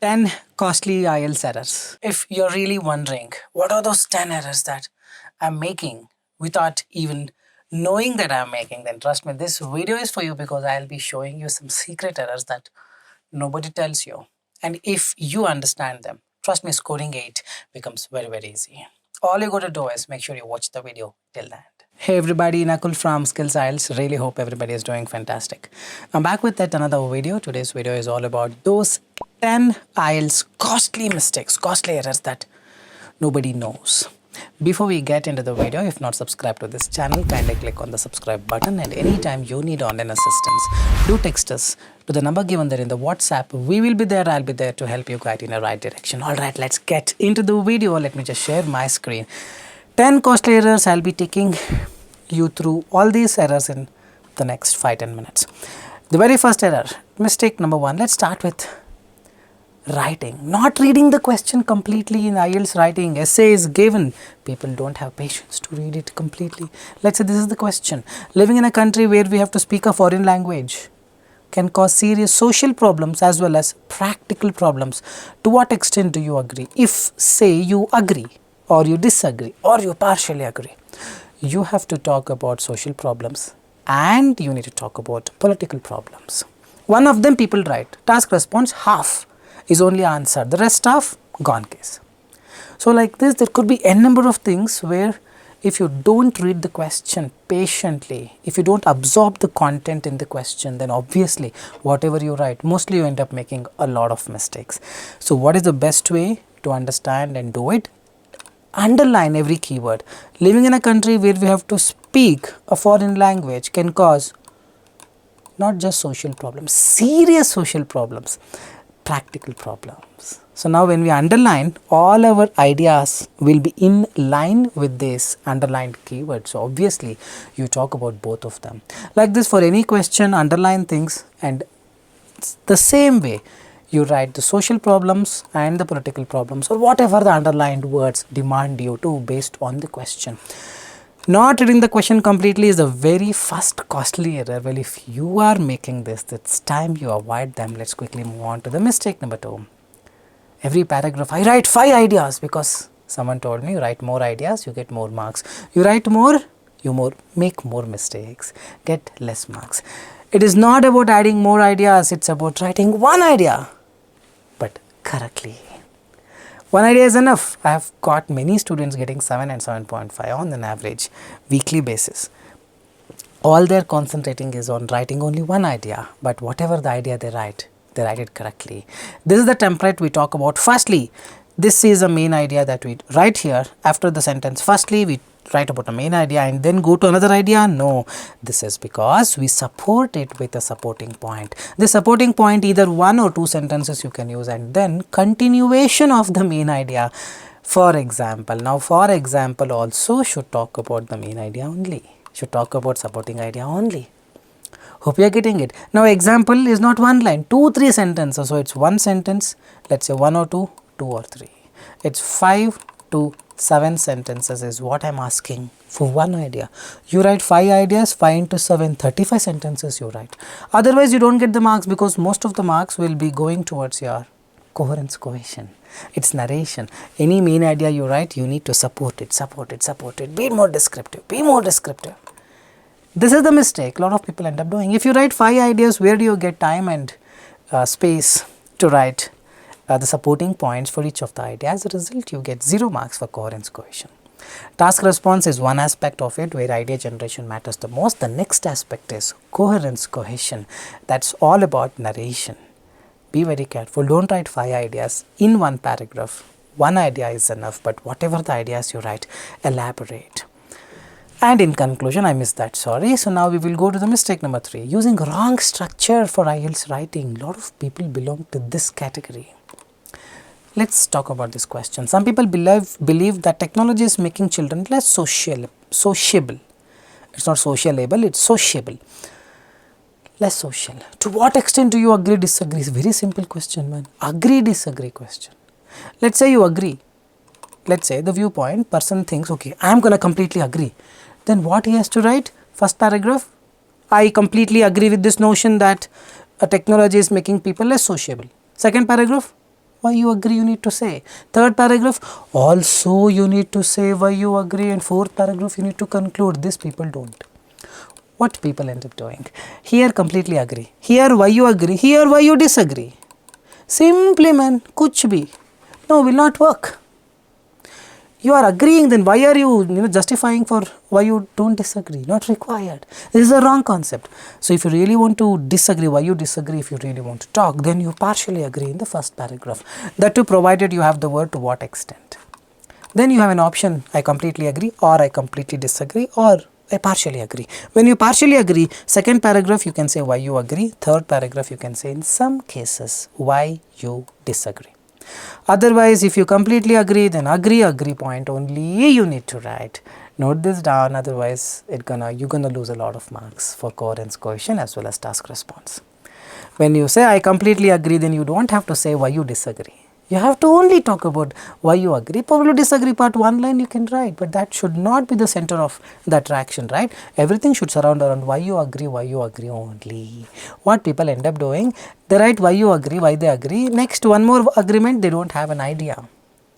10 costly IELTS errors. If you're really wondering, what are those 10 errors that I'm making without even knowing that I'm making, then trust me, this video is for you because I'll be showing you some secret errors that nobody tells you. And if you understand them, trust me, scoring 8 becomes very, very easy. All you got to do is make sure you watch the video till the end. Hey everybody, Nakul from Skills IELTS. Really hope everybody is doing fantastic. I'm back with yet another video. Today's video is all about those 10 IELTS costly mistakes, costly errors that nobody knows. Before we get into the video, if not subscribed to this channel, kindly click on the subscribe button, and anytime you need online assistance, do text us to the number given there in the WhatsApp. We will be there, I'll be there to help you guide in the right direction. Alright, let's get into the video. Let me just share my screen. 10 costly errors. I'll be taking you through all these errors in the next 5-10 minutes. The very first error, mistake number 1. Let's start with writing. Not reading the question completely in IELTS writing. Essay is given. People don't have patience to read it completely. Let's say this is the question. Living in a country where we have to speak a foreign language can cause serious social problems as well as practical problems. To what extent do you agree? If, say, you agree, or you disagree, or you partially agree, you have to talk about social problems and you need to talk about political problems. One of them people write, task response half is only answered, the rest half gone case. So like this, there could be n number of things where if you don't read the question patiently, if you don't absorb the content in the question, then obviously whatever you write, mostly you end up making a lot of mistakes. So what is the best way to understand and do it? Underline every keyword. Living in a country where we have to speak a foreign language can cause not just social problems, serious social problems, practical problems. So now when we underline, all our ideas will be in line with this underlined keyword. So obviously you talk about both of them. Like this, for any question, underline things, and the same way you write the social problems and the political problems, or whatever the underlined words demand you to based on the question. Not reading the question completely is the very first costly error. Well, if you are making this, it's time you avoid them. Let's quickly move on to the mistake number 2. Every paragraph, I write 5 ideas because someone told me you write more ideas, you get more marks. You write more, you make more mistakes, get less marks. It is not about adding more ideas, it's about writing one idea, but correctly. One idea is enough. I have got many students getting 7 and 7.5 on an average weekly basis. All they're concentrating is on writing only one idea, but whatever the idea they write it correctly. This is the template we talk about. Firstly, this is a main idea that we write here. After the sentence, firstly we write about a main idea and then go to another idea. No, this is because we support it with a supporting point. The supporting point, either 1 or 2 sentences you can use, and then continuation of the main idea. For example, now for example also should talk about the main idea only, should talk about supporting idea only. Hope you are getting it. Now example is not one line, 2-3 sentences. So it's one sentence, let's say 1 or 2, 2 or 3. It's 5 to 7 sentences is what I'm asking for one idea. You write 5 ideas, 5 into 7, 35 sentences you write. Otherwise you don't get the marks, because most of the marks will be going towards your coherence, cohesion. It's narration. Any main idea you write, you need to support it. Be more descriptive, be more descriptive. This is the mistake a lot of people end up doing. If you write 5 ideas, where do you get time and space to write the supporting points for each of the ideas? As a result, you get 0 marks for coherence, cohesion. Task response is one aspect of it where idea generation matters the most. The next aspect is coherence, cohesion. That's all about narration. Be very careful. Don't write 5 ideas in one paragraph. One idea is enough, but whatever the ideas you write, elaborate. And in conclusion, I missed that, sorry. So now we will go to the mistake number 3. Using wrong structure for IELTS writing. A lot of people belong to this category. Let's talk about this question. Some people believe that technology is making children less sociable. It's not sociable, it's sociable. Less social. To what extent do you agree, disagree? It's a very simple question, man. Agree, disagree question. Let's say you agree. Let's say the viewpoint, person thinks, okay, I am going to completely agree. Then what he has to write? First paragraph, I completely agree with this notion that technology is making people less sociable. Second paragraph, why you agree you need to say. Third paragraph, also you need to say why you agree, and fourth paragraph you need to conclude. This people don't. What people end up doing? Here completely agree. Here why you agree, here why you disagree. Simply man, kuch bhi. No, will not work. You are agreeing, then why are you, justifying for why you don't disagree? Not required. This is a wrong concept. So if you really want to disagree, why you disagree, if you really want to talk, then you partially agree in the first paragraph. That too provided you have the word to what extent. Then you have an option, I completely agree, or I completely disagree, or I partially agree. When you partially agree, second paragraph you can say why you agree, third paragraph you can say in some cases why you disagree. Otherwise, if you completely agree, then agree point only you need to write. Note this down, otherwise you're gonna lose a lot of marks for coherence coefficient as well as task response. When you say I completely agree, then you don't have to say why you disagree. You have to only talk about why you agree. Probably disagree part one line you can write, but that should not be the center of the attraction, right? Everything should surround around why you agree only. What people end up doing, they write why you agree, why they agree. Next, one more agreement, they don't have an idea.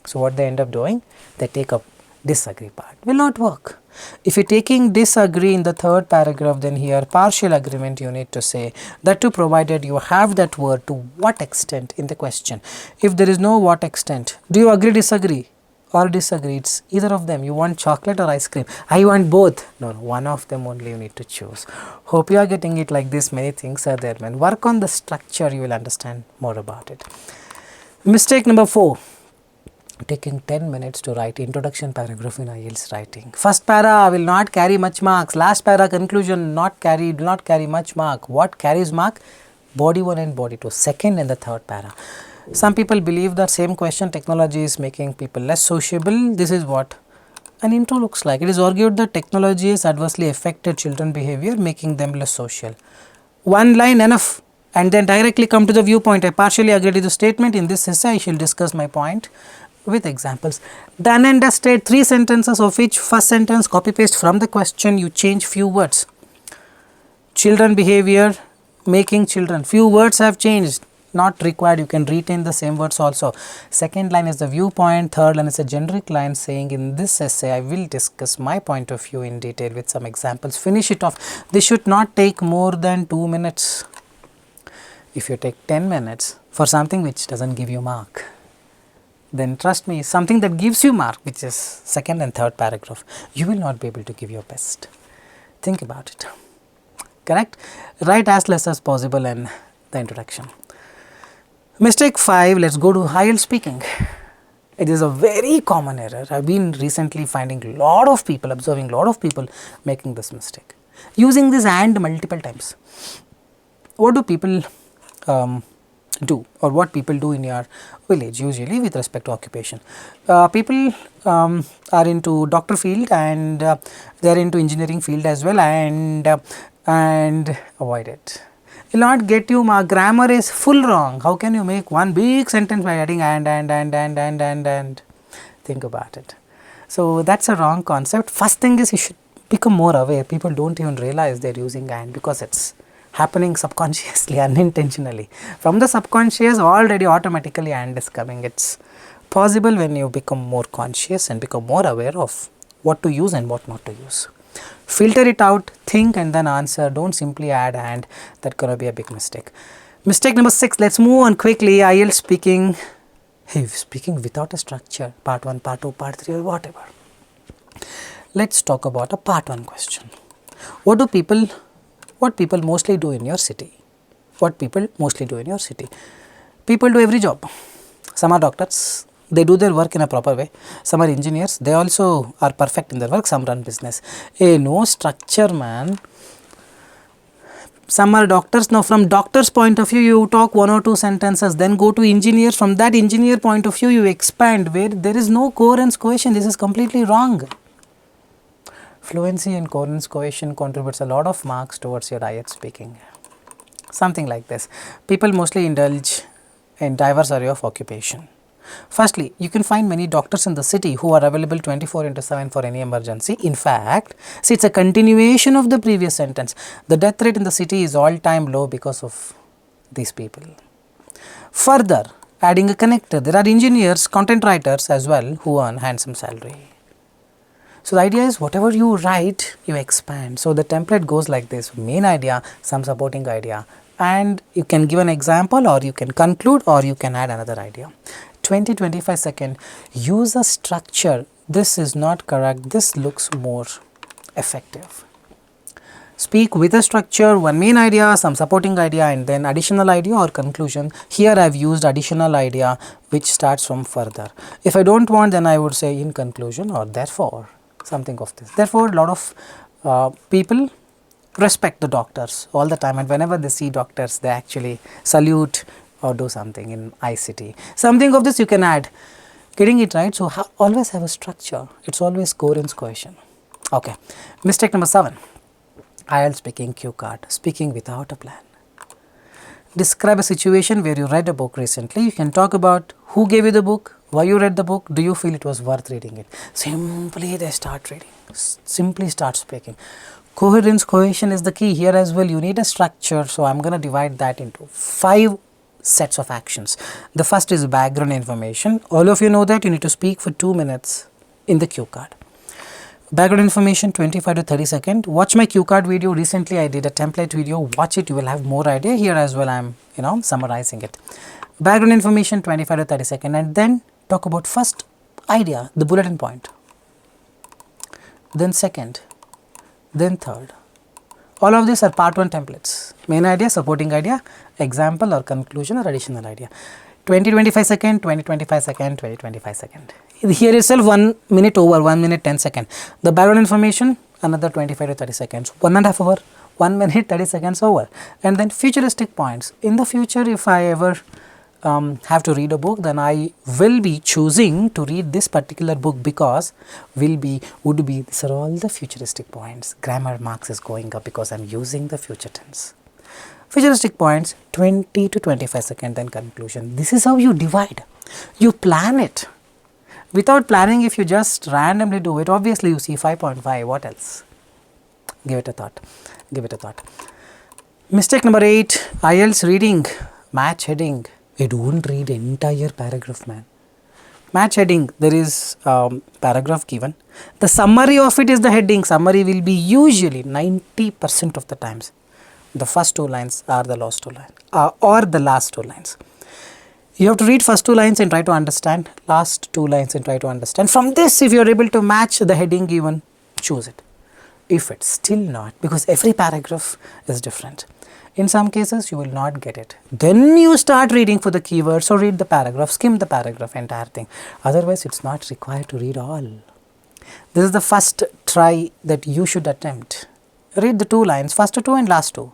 So what they end up doing, they take up disagree part. Will not work. If you're taking disagree in the third paragraph, then here partial agreement you need to say. That too provided you have that word to what extent in the question. If there is no what extent, do you agree, disagree or disagree? It's either of them. You want chocolate or ice cream? I want both. No, one of them only you need to choose. Hope you are getting it like this. Many things are there, man. Work on the structure, you will understand more about it. Mistake number 4. Taking 10 minutes to write introduction paragraph in IELTS writing. First para will not carry much marks. Last para conclusion do not carry much mark. What carries mark? Body 1 and body 2. Second and the third para. Some people believe that same question technology is making people less sociable. This is what an intro looks like. It is argued that technology has adversely affected children behavior, making them less social. One line enough, and then directly come to the viewpoint. I partially agree to the statement. In this essay I shall discuss my point with examples. Done and dusted. 3 sentences of which first sentence copy paste from the question, you change few words. Children behavior, making children. Few words have changed, not required. You can retain the same words also. Second line is the viewpoint. Third line is a generic line saying in this essay I will discuss my point of view in detail with some examples. Finish it off. This should not take more than 2 minutes. If you take 10 minutes for something which doesn't give you mark, then trust me, something that gives you mark, which is second and third paragraph, you will not be able to give your best. Think about it. Correct? Write as less as possible in the introduction. Mistake 5, let's go to IELTS speaking. It is a very common error. I've been recently finding observing a lot of people making this mistake. Using this and multiple times. What do people do, or what people do in your village usually with respect to occupation? People are into doctor field, and they are into engineering field as well, and avoid it. Will not get you mark. Grammar is full wrong. How can you make one big sentence by adding and? Think about it. So that's a wrong concept. First thing is you should become more aware. People don't even realize they're using and because it's happening subconsciously, unintentionally. From the subconscious already automatically and is coming. It's possible when you become more conscious and become more aware of what to use and what not to use. Filter it out, think and then answer. Don't simply add and. That's gonna be a big mistake. Mistake number 6, let's move on quickly. IELTS speaking. Hey, speaking without a structure. Part 1, part 2, part 3 or whatever. Let's talk about a part 1 question. What people mostly do in your city? What people mostly do in your city? People do every job. Some are doctors, they do their work in a proper way. Some are engineers, they also are perfect in their work. Some run business. Hey, no structure, man. Some are doctors. Now from doctor's point of view you talk 1 or 2 sentences, then go to engineers. From that engineer point of view you expand, where there is no coherence cohesion. This is completely wrong. Fluency and coherence cohesion contributes a lot of marks towards your IELTS speaking. Something like this. People mostly indulge in diverse area of occupation. Firstly, you can find many doctors in the city who are available 24/7 for any emergency. In fact, see, it's a continuation of the previous sentence. The death rate in the city is all-time low because of these people. Further, adding a connector. There are engineers, content writers as well who earn handsome salary. So the idea is whatever you write, you expand. So the template goes like this: main idea, some supporting idea, and you can give an example, or you can conclude, or you can add another idea. 20-25 second, use a structure. This is not correct, this looks more effective. Speak with a structure, one main idea, some supporting idea, and then additional idea or conclusion. Here I have used additional idea which starts from further. If I don't want, then I would say in conclusion or therefore, something of this. Therefore, a lot of people respect the doctors all the time, and whenever they see doctors, they actually salute or do something in ICT. Something of this you can add, getting it right. So always have a structure. It's always coherence, cohesion. Okay. Mistake number 7. IELTS speaking cue card, speaking without a plan. Describe a situation where you read a book recently. You can talk about who gave you the book, why you read the book, do you feel it was worth reading it. Simply they start reading, simply start speaking. Coherence, cohesion is the key here as well. You need a structure. So I'm going to divide that into 5 sets of actions. The first is background information. All of you know that you need to speak for 2 minutes in the cue card. Background information 25 to 30 seconds. Watch my cue card video. Recently I did a template video. Watch it, you will have more idea. Here as well I am summarizing it. Background information 25 to 30 seconds, and then talk about first idea, the bulletin point, then second, then third. All of these are part 1 templates. Main idea, supporting idea, example or conclusion or additional idea. 20-25 second, 20-25 second, 20-25 second. Here itself 1 minute over, 1 minute 10 second. The background information another 25 to 30 seconds, 1.5 hour, 1 minute 30 seconds over. And then futuristic points. In the future, if I ever have to read a book, then I will be choosing to read this particular book because would be, these are all the futuristic points. Grammar marks is going up because I am using the future tense. Futuristic points 20 to 25 seconds, then conclusion. This is how you divide. You plan it. Without planning, if you just randomly do it, obviously you see 5.5, what else? Give it a thought. Give it a thought. Mistake number 8, IELTS reading, match heading. You don't read entire paragraph, man. Match heading, there is paragraph given. The summary of it is the heading. Summary will be usually 90% of the times. The first 2 lines are the last 2 lines or the last 2 lines. You have to read first 2 lines and try to understand, last 2 lines and try to understand. From this, if you are able to match the heading given, choose it. If it's still not, because every paragraph is different. In some cases, you will not get it. Then you start reading for the keywords or read the paragraph, skim the paragraph, entire thing. Otherwise, it's not required to read all. This is the first try that you should attempt. Read the 2 lines, first 2 and last 2.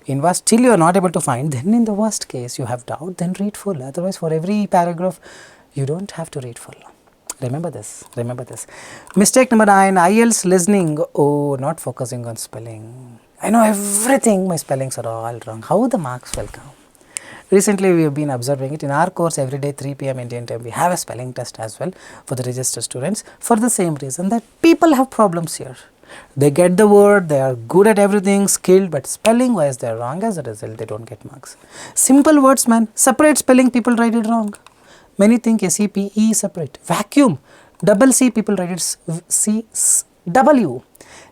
In worst, till you are not able to find, then in the worst case you have doubt, then read full. Otherwise, for every paragraph, you don't have to read full. Remember this, remember this. Mistake number 9, IELTS listening. Oh, not focusing on spelling. I know everything, my spellings are all wrong. How the marks will come? Recently, we have been observing it in our course every day 3 p.m. Indian time. We have a spelling test as well for the registered students for the same reason that people have problems here. They get the word, they are good at everything, skilled, but spelling wise they are wrong. As a result, they don't get marks. Simple words, man. Separate spelling, people write it wrong. Many think S-E-P-E separate. Vacuum, double C, people write it C-W.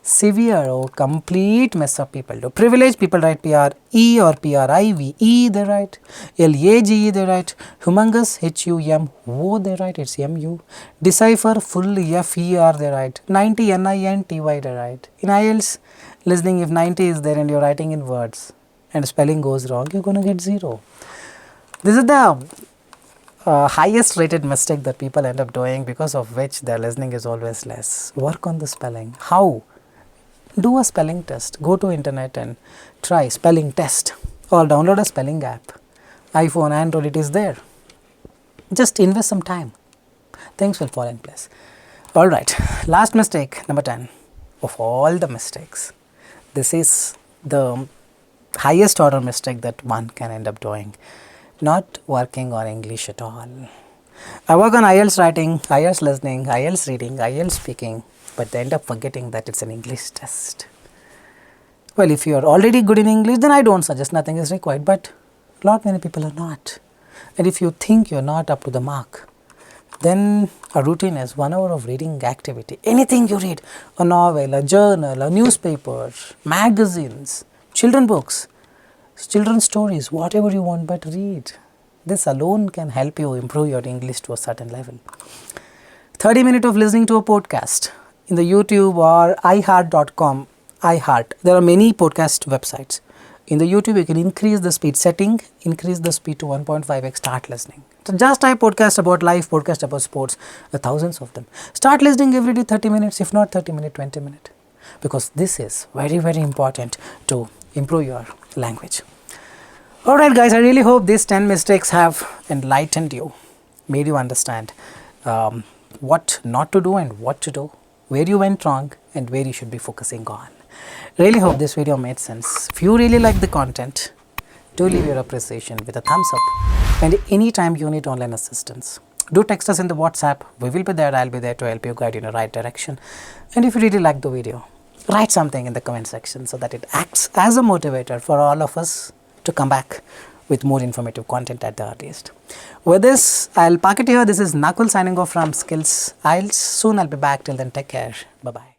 Severe or complete mess up people do. Privilege, people write P-R-E or P-R-I-V-E, they write. L-A-G-E, they write. Humongous, H-U-M-O, they write, it's M-U. Decipher, full, F-E-R, they write. 90, N-I-N-T-Y, they write. In IELTS, listening, if 90 is there and you're writing in words and spelling goes wrong, you're going to get 0. This is the highest rated mistake that people end up doing, because of which their listening is always less. Work on the spelling. How? Do a spelling test. Go to internet and try spelling test or download a spelling app. iPhone, Android, it is there. Just invest some time. Things will fall in place. Alright, last mistake, number 10. Of all the mistakes, this is the highest order mistake that one can end up doing. Not working on English at all. I work on IELTS writing, IELTS listening, IELTS reading, IELTS speaking, but they end up forgetting that it's an English test. Well, if you are already good in English, then I don't suggest, nothing is required, but lot many people are not. And if you think you're not up to the mark, then a routine is 1 hour of reading activity. Anything you read, a novel, a journal, a newspaper, magazines, children books, children's stories, whatever you want, but read. This alone can help you improve your English to a certain level. 30 minutes of listening to a podcast in the YouTube or iHeart.com. iHeart. There are many podcast websites. In the YouTube, you can increase the speed setting, increase the speed to 1.5x, start listening. So just type podcast about life, podcast about sports, thousands of them. Start listening every day 30 minutes, if not 30 minutes, 20 minutes. Because this is very, very important to improve your language. Alright guys, I really hope these 10 mistakes have enlightened you, made you understand what not to do and what to do, where you went wrong and where you should be focusing on. Really hope this video made sense. If you really like the content, do leave your appreciation with a thumbs up. And anytime you need online assistance, do text us in the WhatsApp. We will be there. I'll be there to help you guide you in the right direction. And if you really like the video, write something in the comment section so that it acts as a motivator for all of us to come back with more informative content at the earliest. With this, I'll park it here. This is Nakul signing off from Skills IELTS. Soon I'll be back. Till then, take care. Bye-bye.